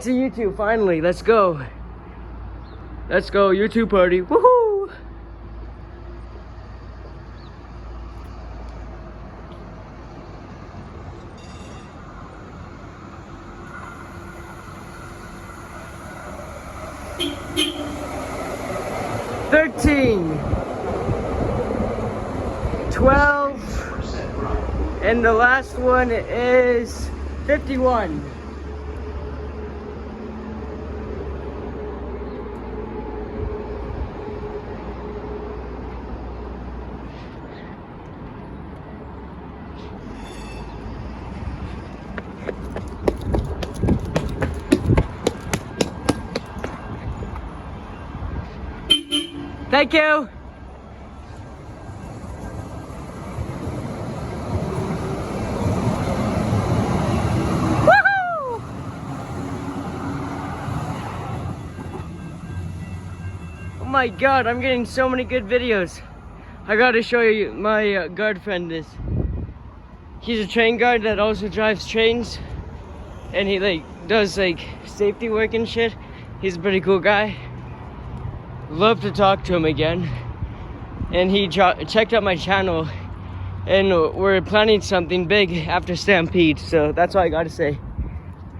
It's a YouTube finally. Let's go. Let's go YouTube party. Woohoo! $13, $12, and the last one is $51. Thank you. Woohoo! Oh my God, I'm getting so many good videos. I gotta show you my guard friend this. He's a train guard that also drives trains, and he does safety work and shit. He's a pretty cool guy. Love to talk to him again. And he checked out my channel, and we're planning something big after Stampede, so that's all I gotta say.